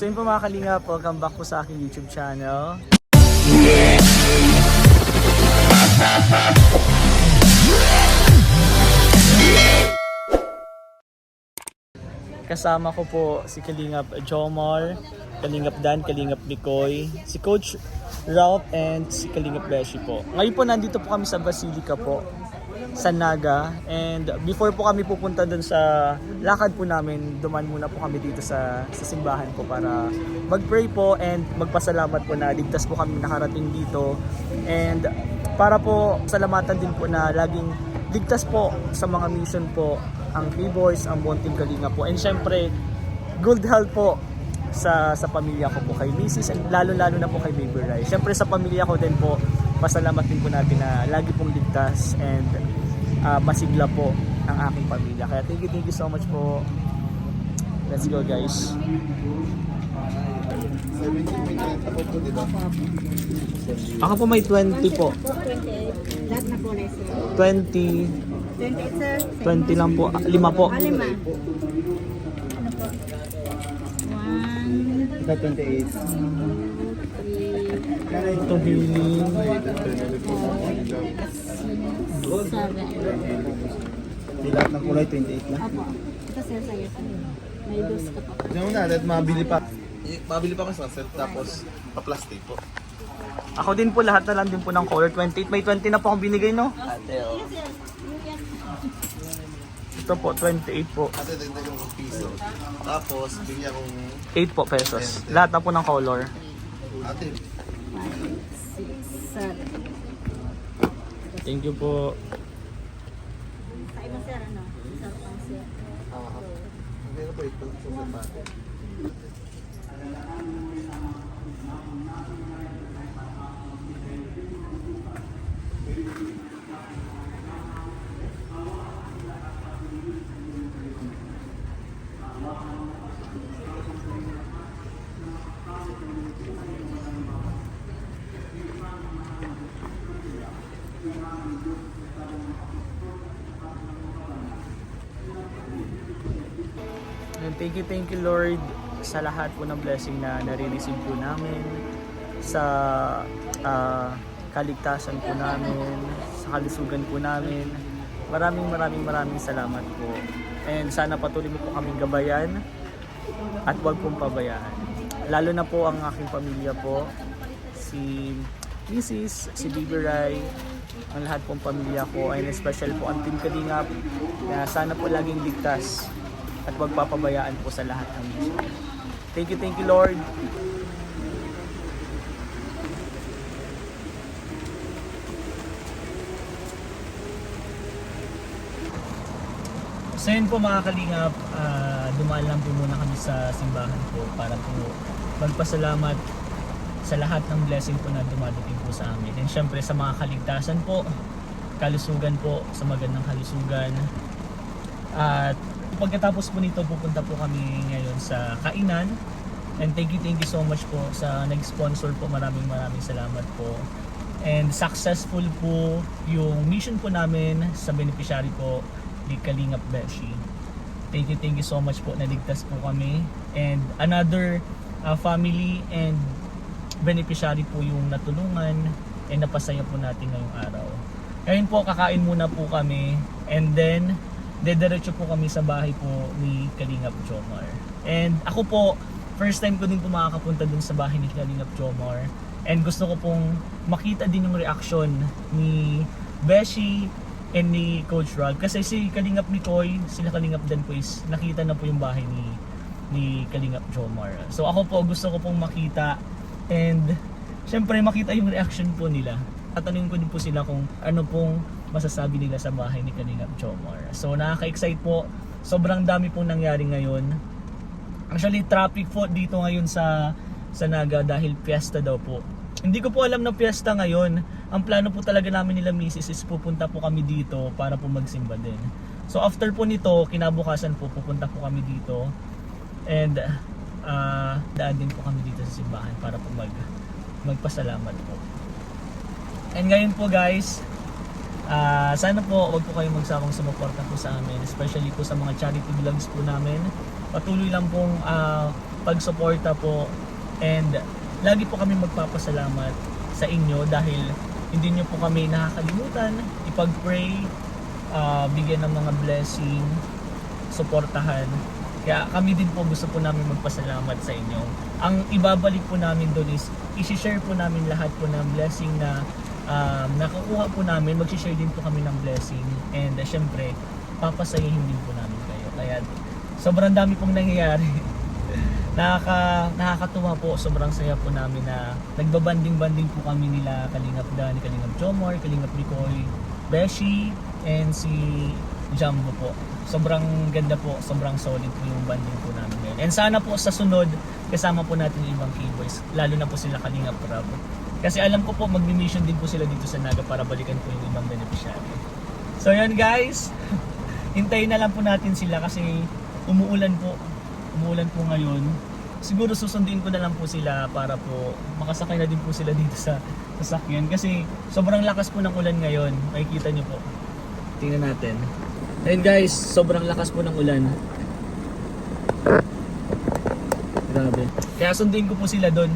So yun po mga kalingap, welcome back po sa aking YouTube channel. Kasama ko po si Kalingap Jomar, Kalingap Dan, Kalingap Nicoy, si Coach Ralph and si Kalingap Beshi po. Ngayon po nandito po kami sa Basilica po, sa Naga. And before po kami pupunta dun sa lakad po namin, duman muna po kami dito sa simbahan po para mag-pray po and magpasalamat po na ligtas po kami nakarating dito. And para po salamatan din po na laging ligtas po sa mga mission po ang K-Boys, ang buong team Kalinga po. And syempre, good health po sa pamilya ko po, kay Mrs. and lalo-lalo na po kay Baby Rai. Syempre sa pamilya ko din po, pasalamat din po natin na lagi pong ligtas and masigla po ang aking pamilya. Kaya thank you so much po. Let's go guys. 17 minutes ako po, di ba? Ako po may 20 po. 28. Lahat na po na sir. 20, 28 sir. 20 lang po. 5 po. 5. Ano po? 1, Ika 28. 3, Ito healing. 7. Di lahat ng kulay, 28 na. Opo. Ito sir sa'yo. May dos ka pa. Diyan mo na, at mabili pa. Mabili pa kasi set, tapos pa-plastic po. Ako din po lahat na lang din po ng color 28. May 20 na po akong binigay no? Yes sir. Ito po 28 po. Ate, dagdagan ko piso. Tapos, bigyan kong 8 po pesos. Lahat na po ng color. ate. 5, 6, 7. Thank you po. Sa'yo mo sir ano? Sir pang sir. Hindi na po ito. Sa pate. And thank you Lord sa lahat po ng blessing na nare-receive po namin, sa kaligtasan po namin, sa kalusugan po namin. Maraming salamat po. And sana patuloy mo po kaming gabayan at huwag pong pabayaan. Lalo na po ang aking pamilya po, si Mrs., si Baby Rai, ang lahat pong pamilya ko, and especially po ang Team Kalingap, na sana po laging ligtas at huwag papabayaan po sa lahat ng mission. Thank you Lord. So yun po mga kalingap, dumaan lang po muna kami sa simbahan po para po magpasalamat sa lahat ng blessing po na dumadating po sa amin. And syempre sa mga kaligtasan po, kalusugan po, sa magandang kalusugan. At pagkatapos po nito, pupunta po kami ngayon sa kainan. And thank you so much po sa nag-sponsor po. Maraming salamat po. And successful po yung mission po namin sa beneficiary po ni Kalingap Beshi. Thank you so much po, naligtas po kami. And another family and beneficiary po yung natulungan and napasaya po natin ngayong araw. Ngayon po, kakain muna po kami and then dediretso po kami sa bahay po ni Kalingap Jomar. And ako po, first time ko din po makakapunta dun sa bahay ni Kalingap Jomar. And gusto ko pong makita din yung reaction ni Beshi and ni Coach Rod. Kasi si Kalingap Nicoy, sila Kalingap Dan po is nakita na po yung bahay ni Kalingap Jomar. So ako po, gusto ko pong makita and syempre makita yung reaction po nila. Tatanungin ko din po sila kung ano pong masasabi nila sa bahay ni Kalingap Jomar. So nakaka-excite po. Sobrang dami pong nangyari ngayon. Actually traffic po dito ngayon sa Naga dahil fiesta daw po. Hindi ko po alam na fiesta ngayon. Ang plano po talaga namin nila Mrs. is pupunta po kami dito para po magsimba din. So after po nito, kinabukasan po pupunta po kami dito. And daan din po kami dito sa simbahan para po magpasalamat po. And ngayon po guys, Sana po wag po kayong magsawang sumuporta po sa amin, especially po sa mga charity vlogs po namin. Patuloy lang pong pagsuporta po, and lagi po kami magpapasalamat sa inyo dahil hindi nyo po kami nakakalimutan ipag-pray, bigyan ng mga blessing, suportahan. Kaya kami din po gusto po namin magpasalamat sa inyo. Ang ibabalik po namin doon is i-share po namin lahat po ng blessing na nakukuha po namin. Mag-share din po kami ng blessing, and syempre papasayahin din po namin kayo. Kaya sobrang dami pong nangyayari. Nakakatuwa po, sobrang saya po namin na nagbabanding-banding po kami nila Kalingap Dan, Kalingap Jomar, Kalingap Ricoy, Beshi, and si Jumbo po. Sobrang ganda po, sobrang solid po yung banding po namin ngayon. And sana po sa sunod, kasama po natin yung ibang K-Boys, lalo na po sila Kalingap Rab. Kasi alam ko po, mag-mission din po sila dito sa Naga para balikan po yung ibang beneficiary. So yun guys, hintayin na lang po natin sila kasi umuulan po ngayon. Siguro susundin ko na lang po sila para po makasakay na din po sila dito sa sasakyan kasi sobrang lakas po ng ulan ngayon. Makikita nyo po. Tingnan natin. Ayun guys, sobrang lakas po ng ulan. Grabe. Kaya sundin ko po sila doon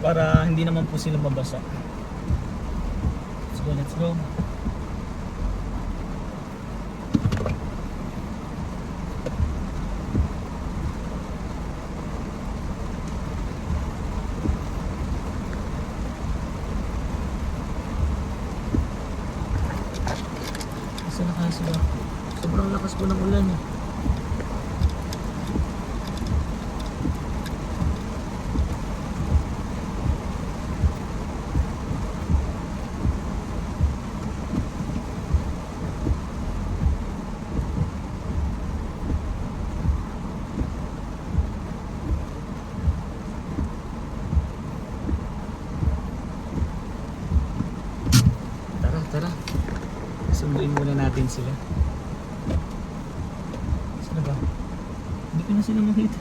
para hindi naman po sila mabasa. Let's go. Saan na kaya sila? Sobrang lakas po ng ulan. Tara. Sunduin muna natin sila. Saan ba? Hindi ko na sila makita.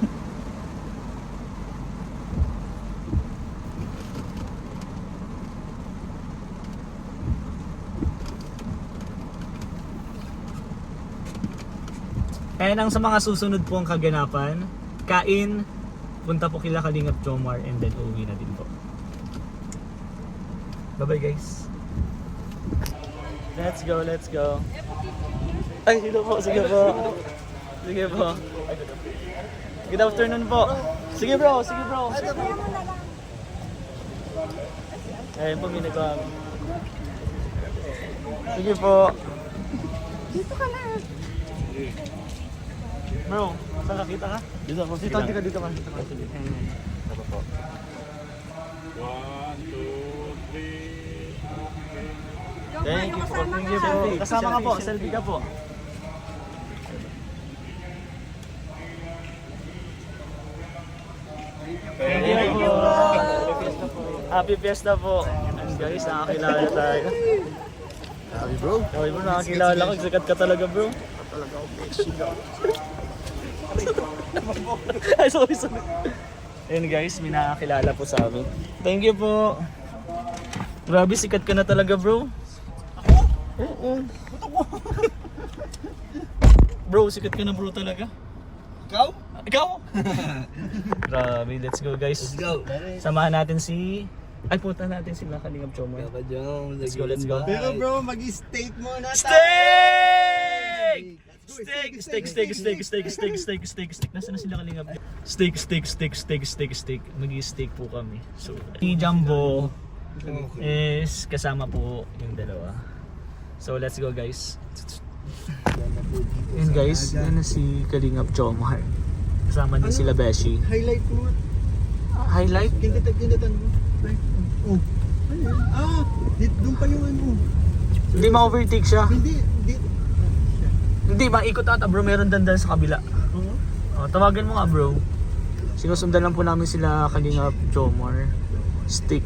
And ang sa mga susunod po ang kaganapan, kain, punta po kila Kalingap Jomar, and then uwi na din po. Bye bye guys. Let's go. Ay, hello po. Sige po. Good afternoon po. Sige bro. Ayun po, ginagawa. Sige po. Dito ka na. Bro, saan nakita ka? Dito ako. Dito ka. Sige. Ito po. 1, 2, 3. Thank you po. Kasama ka po. Selfie ka po. Thank you po. Happy Fiesta po. And guys, nakakilala tayo. Sabi bro. Okay bro, nakakilala ko. Sikat ka talaga bro. Talaga ako Mexico. Ay, sorry. Ayun guys, may nakakilala po sa amin. Thank you po. Grabe, sikat ka na talaga bro. Oo. Bro, sikat ka na bro talaga. Ikaw? Grabe, let's go guys. Let's go. Samahan natin si... Ay, punta natin si Kalingap Jomar. Let's go. Pero bro, mag-steak muna tayo. Steak. Nasaan na sila Kalingap? Steak. Mag-steak po kami. So, si Jumbo is kasama po yung dalawa. So, let's go guys. Yan guys, yan na si Kalingap Jomar. Kasama din sila Beshi. Highlight mo. Highlight? Kinatan mo. Oh. Ayun. Doon pa yung ano. Hindi ma-overtake siya. Hindi. Hindi, maikot ata bro. Meron dandan sa kabila. Oo. Tawagan mo nga bro. Sinusundan lang po namin sila Kalingap Jomar. Steak.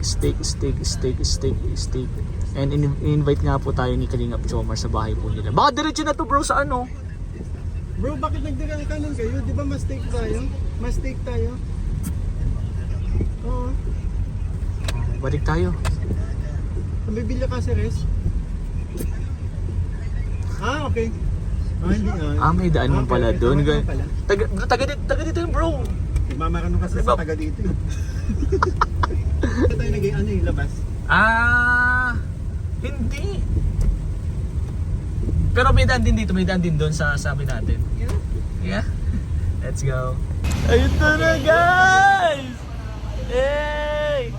And in-invite nga po tayo ni Kalingap Jomar sa bahay po nila. Baka diretso na to bro sa ano? Bro, bakit nagdirang kanan kayo? Di ba mas-steak tayo? Oo. Balik tayo. Bibili ka si Res? Ah, okay. Ah, hindi nga. May daan mo pala Okay, doon. tama pala. Taga dito yun, bro. Nagmamarunong kasi sa taga dito. Ito tayo naging ano yung labas. Hindi. Pero may daan din dito, may daan din doon sa sabi natin. Yeah. Let's go. Ayun na guys! Hey!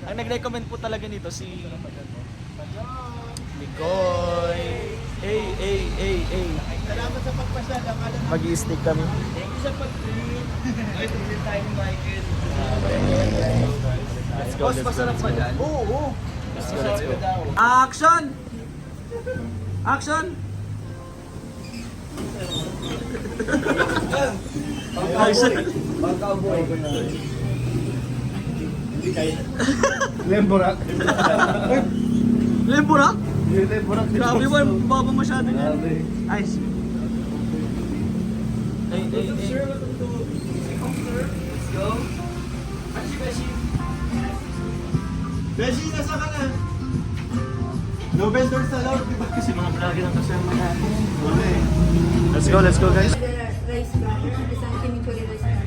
Ang nag-recommend po talaga nito si Mikoy. Hey. Salamat sa pagpasal. Mag-i-stick kami. Thank you sa pag-treat. Ay, treat tayo ni Michael. Let's go, Boss, masarap pa dyan? Oo. Let's go. Action! Action! Lemborak. Lemburak? Lemborak. Grabe mo, baba masyado niya. Nice. Hey. Let's go. Beshi, nasa ka na? No vendors allowed, di ba? Kasi mga vlogger ang kasama natin. Okay. Let's go guys. Rice burger. Isang kimikuri rice burger.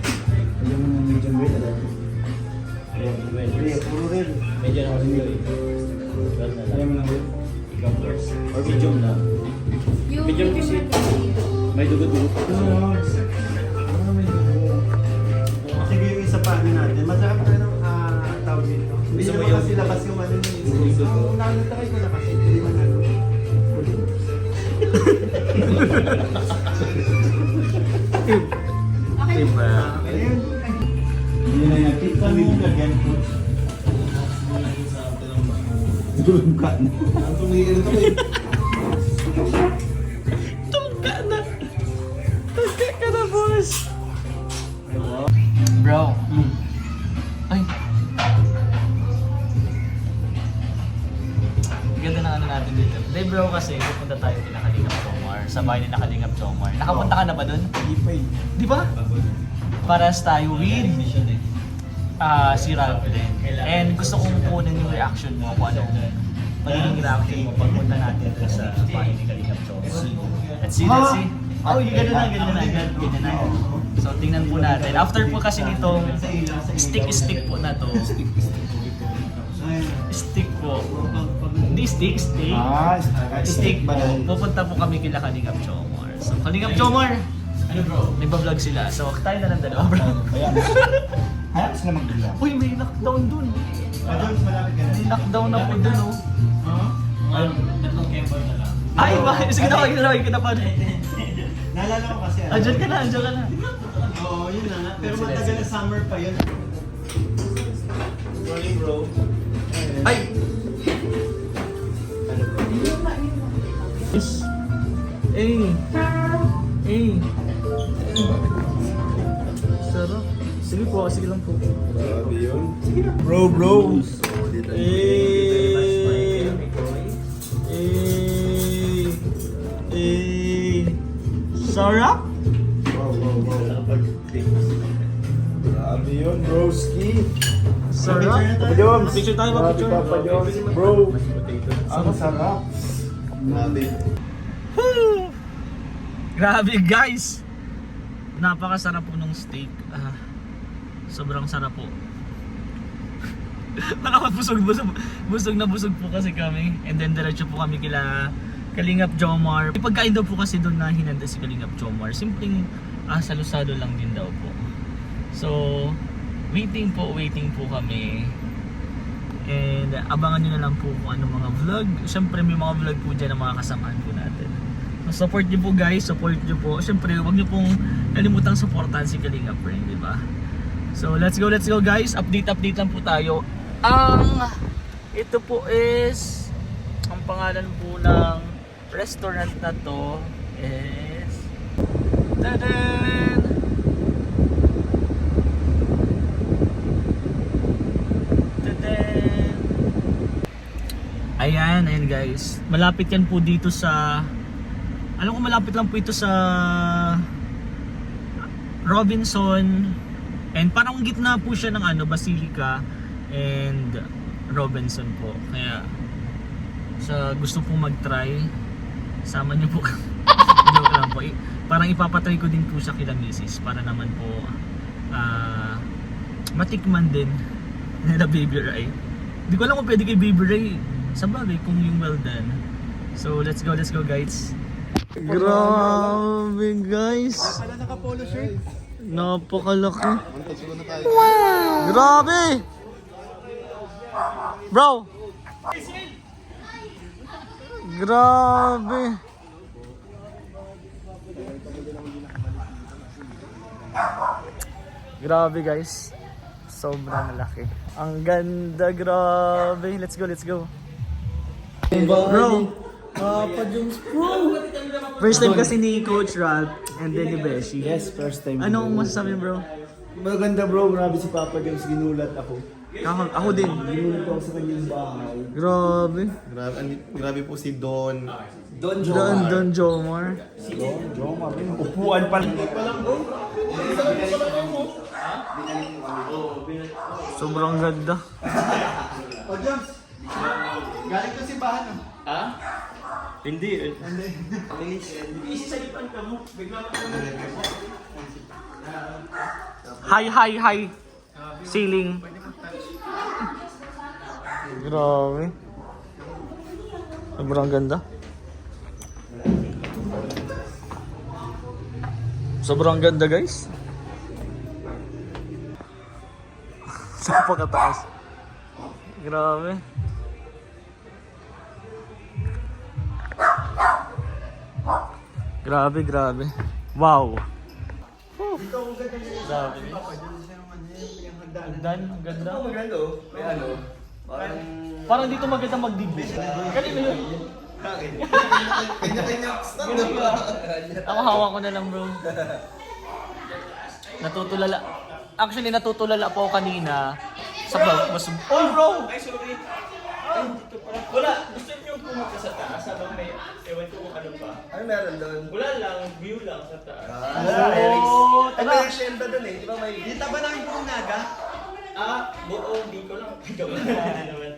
Yung medium weight, alam mo? Puro rin. Medyo na kasi yun. Well na lang. Ayaw mo lang rin. Ikaw first. Or medium na. Yung Medium kasi. May dugo-dugo pa. Sige yung isa pa ano natin. Masarap na ng tawag dito. Hindi Gusto mo naman yun? kasi labas yung ano nyo. Kung nakalitry ko na kasi, hindi man ano. Diba? Ayun. Hindi na nagkita mo. Lagyan ko. Dulong ka na. Ang tumigil ito eh. Tungka na! Tungka ka na, boss! Bro. Ay. Ganda na ano natin dito. Hindi bro kasi pupunta tayo kina Kalingap Chomar. Sa bahay ni Kalingap Chomar. Nakapunta ka na ba dun? Hindi pa eh. Di ba? Paras tayo with si Ralph din. And gusto kong kunin yung reaction mo kung anong magiging reaction mo pagpunta natin dun sa bahay ni Kalingap Chomar. Let's see. Oh, ganyan na. So tingnan po natin. After po kasi nitong stick po na to. Stick po. Hindi stick. Stick po. Pupunta po kami kila Kalingap Chomar. So Kalingap Chomar, ano bro? Nagba-vlog sila. So tayo na lang dalawa bro. Hayap sila mag-vlog. Uy, may lockdown dun. Adon, malapit ka na. May lockdown na po dun oh. Tatlong kembal na lang. Ay, ba? Sige na, kita pa. Naalala ko kasi. Andiyan ka na. Oo, yun na nga. Pero matagal na summer pa yun. Morning bro. Ay! Sarap. Sige po, sige lang po. Grabe yun. Bro. Sarap? Grabe yun, broski. Sarap? Papa Joms. Picture tayo ba? Picture? Papa Joms, bro. Ang sarap. Grabe. Grabe guys! Napakasarap po ng steak. Sobrang sarap po. Parang busog na busog po kasi kami. And then diretso po kami kila Kalingap Chomar. May pagkain daw po kasi doon na hinanda si Kalingap Chomar. Simpleng salo-salo lang din daw po. So, waiting po kami. And abangan nyo na lang po kung anong mga vlog. Siyempre may mga vlog po dyan na mga kasamaan po natin. So, support nyo po guys, support nyo po. Siyempre huwag nyo pong kalimutang supportan si Kalingap Ring, di ba? So, let's go guys. Update lang po tayo. Ito po is ang pangalan po ng restaurant na to is Tadan! Ayan guys. Malapit yan po dito sa malapit lang po ito sa Robinson. And parang gitna po siya ng Basilica and Robinson po. Kaya sa gusto pong mag-try sama niyo po. Joke lang po. Parang ipapatry ko din po siya kila misis para naman po matikman din na Baby Ray. Hindi ko alam kung pwede kay Baby Ray. Sa bagay kung yung well done. So let's go guys. Grabe guys. Pala naka-polo shirt. Napakalaki. Wow! Grabe! Bro! Grabe! Grabe guys. Sobrang laki. Ang ganda, grabe. Let's go. Bro! First time kasi ni Coach Ralph and then ni Beshi. Yes, first time. Anong masasabi bro? Maganda bro, grabe si Papa James, ginulat ako. Ako din. Ginulat ako sa kanyang bahay. Grabe. Grabe po si Don. Don Don Jomar. Jomar, upuan pa lang. Sobrang ganda. O James, galing ko si Bahan. Hindi. Hi. Ceiling. Grabe. Sobrang ganda. Sobrang ganda guys. Napakataas. Grabe. Grabe. Wow. Grabe. Ang ganda. Maganda oh. May ano, Parang dito maganda mag-debate. Kanino yun? Kanya-kanya stand up. Ako hawak ko na lang bro. Natutulala. Actually natutulala po ako kanina sa mas. Oh bro! Ay, sorry. Ay, dito pala. Wala. Gusto niyo pumunta sa taas habang may ewan ko kung ano pa. Ano meron doon? Wala lang. View lang sa taas. Oh, Ay, tara. may asyenda doon eh. Di ba may... Dita ba namin kung naga? Buo. Di ko lang. Hindi naman.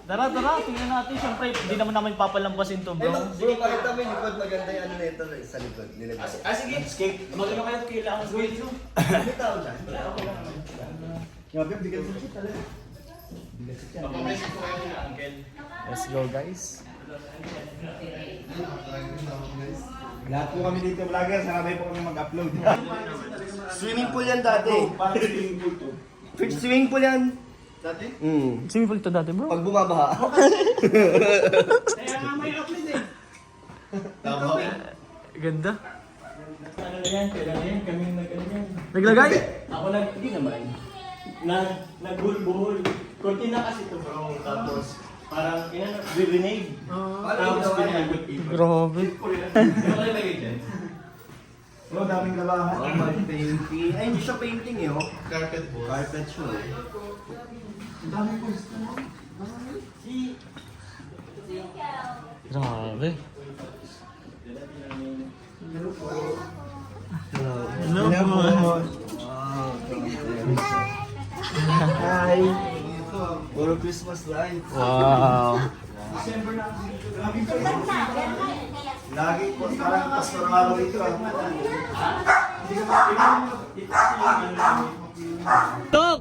Tara, tingnan natin. Siyempre, hindi naman papalampasin to bro. Bro, pakita mo yung likod. Maganda yung ano nito sa likod. Nilagay. Sige. Skate. Magano kayo kailangan skate. May tao dyan. Grabe, bigyan sa kita talaga. Papabless ko kayo nila, Uncle. Let's go guys. Lahat po kami dito vlogger, sabay po kami mag-upload. Swimming pool yan dati. Parang swimming pool to. Swimming pool yan. Dati? Swimming pool to dati bro. Pag bumabaha. Kaya nga may upload eh. Tama. Ganda. Ano na yan? Kailan yan? Kami nag-ganyan. Naglagay? Ako hindi naman. Nagbuhol-buhol. Kunti na kasi ito bro. Tapos parang re-renade. Tapos pinagot ito. Grabe. Ano kayo lagay dyan? Bro, daming labahan. Painting. Ay, hindi siya painting eh. Oh. Carpet board. Carpet siya. Ang daming post. Grabe. Hello po. Hi. Puro Christmas lights. Wow. December na kasi dito. Lagi po, parang pastor araw ito. Hindi ka Tok!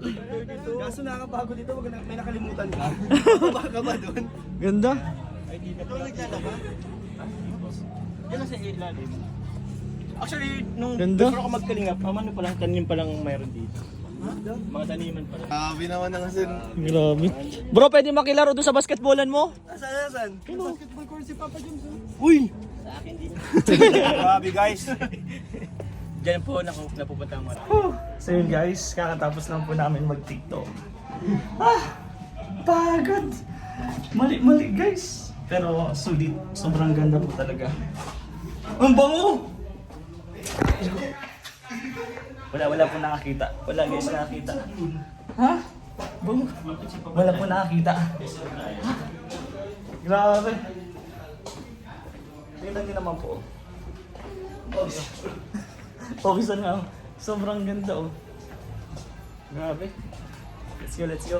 Kaso nakakapagod dito, may nakalimutan ka. Baka ba doon? Ganda. Ito naglalaba? Yan lang sa ilalim. Actually, nung Ganda. before ako magkalingap, ano palang tanim palang mayroon dito. Mga taniman pala. Grabe naman na kasi. Grabe. Bro, pwede makilaro doon sa basketballan mo? Asan? Basketball court si Papa James. Uy! Sa akin dito. Grabe guys. Diyan po napupunta ang mga. So yun guys, kakatapos lang po namin mag-tiktok. Pagod! Mali guys. Pero sulit, sobrang ganda po talaga. Ang bango! Wala po nakakita. Wala guys nakakita. Ha? Bango? Wala po nakakita. Grabe. Tingnan din naman po. Pawisan nga. Sobrang ganda oh. Grabe. Let's go.